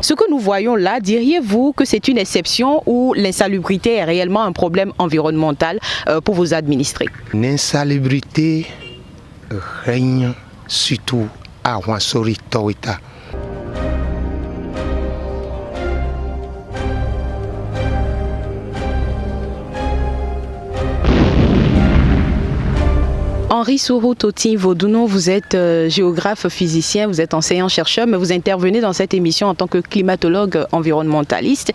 Ce que nous voyons là, diriez-vous que c'est une exception ou l'insalubrité est réellement un problème environnemental pour vos administrés? L'insalubrité règne surtout à Rwenzori Torita. Henri Sourou Toti Vodouno, vous êtes géographe physicien, vous êtes enseignant-chercheur, mais vous intervenez dans cette émission en tant que climatologue environnementaliste.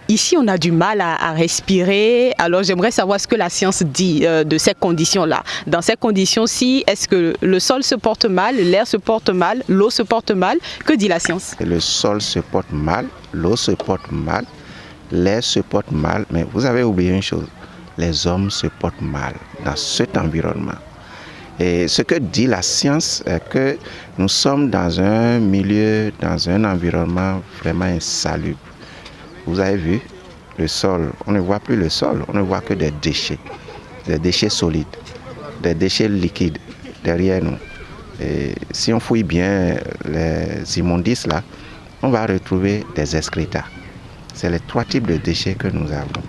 Ici, on a du mal à respirer, alors j'aimerais savoir ce que la science dit de ces conditions-là. Dans ces conditions-ci, est-ce que le sol se porte mal, l'air se porte mal, l'eau se porte mal? Que dit la science? Le sol se porte mal, l'eau se porte mal, l'air se porte mal, mais vous avez oublié une chose. Les hommes se portent mal dans cet environnement. Et ce que dit la science est que nous sommes dans un milieu, dans un environnement vraiment insalubre. Vous avez vu le sol, on ne voit plus le sol, on ne voit que des déchets solides, des déchets liquides derrière nous. Et si on fouille bien les immondices là, on va retrouver des excrétas. C'est les 3 types de déchets que nous avons.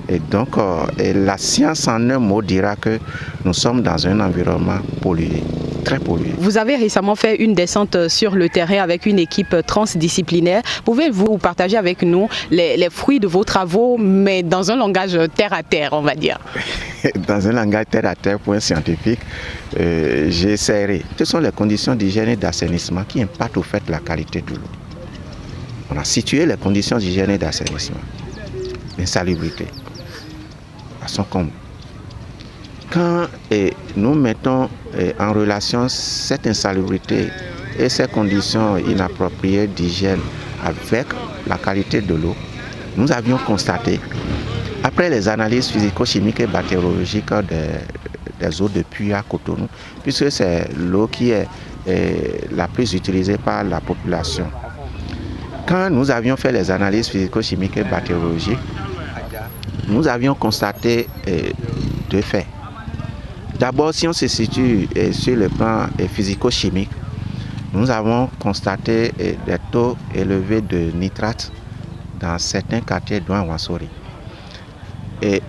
Et donc, la science en un mot dira que nous sommes dans un environnement pollué, très pollué. Vous avez récemment fait une descente sur le terrain avec une équipe transdisciplinaire. Pouvez-vous partager avec nous les fruits de vos travaux, mais dans un langage terre à terre, on va dire? Dans un langage terre à terre pour un scientifique, j'essaierai. Ce sont les conditions d'hygiène et d'assainissement qui impactent au fait la qualité de l'eau. On a situé les conditions d'hygiène et d'assainissement. L'insalubrité. À son comble. Quand nous mettons en relation cette insalubrité et ces conditions inappropriées d'hygiène avec la qualité de l'eau, nous avions constaté, après les analyses physico-chimiques et bactériologiques des eaux de puits à Cotonou, puisque c'est l'eau qui est la plus utilisée par la population. Quand nous avions fait les analyses physico-chimiques et bactériologiques, nous avions constaté 2 faits. D'abord, si on se situe sur le plan physico-chimique, nous avons constaté des taux élevés de nitrate dans certains quartiers de Rwenzori.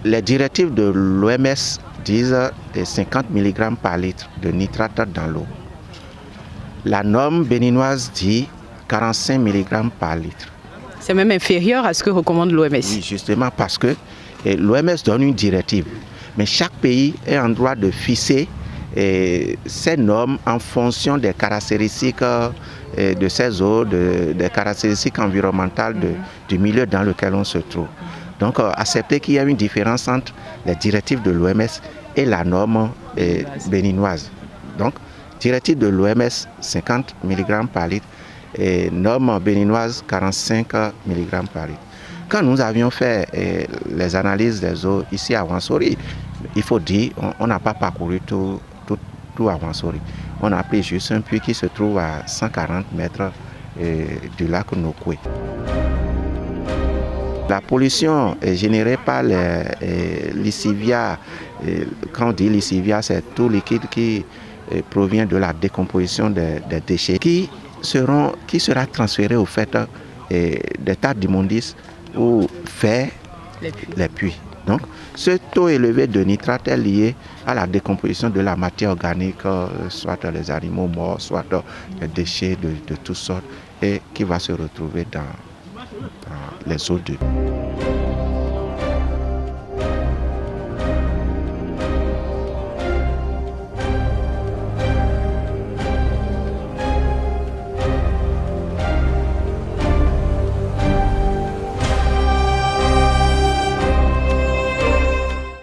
Les directives de l'OMS disent 50 mg par litre de nitrate dans l'eau. La norme béninoise dit 45 mg par litre. C'est même inférieur à ce que recommande l'OMS. Oui, justement parce que l'OMS donne une directive, mais chaque pays est en droit de fixer ces normes en fonction des caractéristiques de ces eaux, des caractéristiques environnementales du milieu dans lequel on se trouve. Donc, accepter qu'il y a une différence entre les directives de l'OMS et la norme béninoise. Donc, directive de l'OMS, 50 mg par litre, et norme béninoise, 45 mg par litre. Quand nous avions fait les analyses des eaux ici à Rwenzori, il faut dire on n'a pas parcouru tout à Rwenzori. On a pris juste un puits qui se trouve à 140 mètres du lac Nokwe. La pollution est générée par les liciviats. Quand on dit liciviat, c'est tout liquide qui provient de la décomposition des déchets qui sera transféré au fait des tas d'immondices ou vers les puits. Donc, ce taux élevé de nitrate est lié à la décomposition de la matière organique, soit les animaux morts, soit les déchets de toutes sortes, et qui va se retrouver dans les eaux de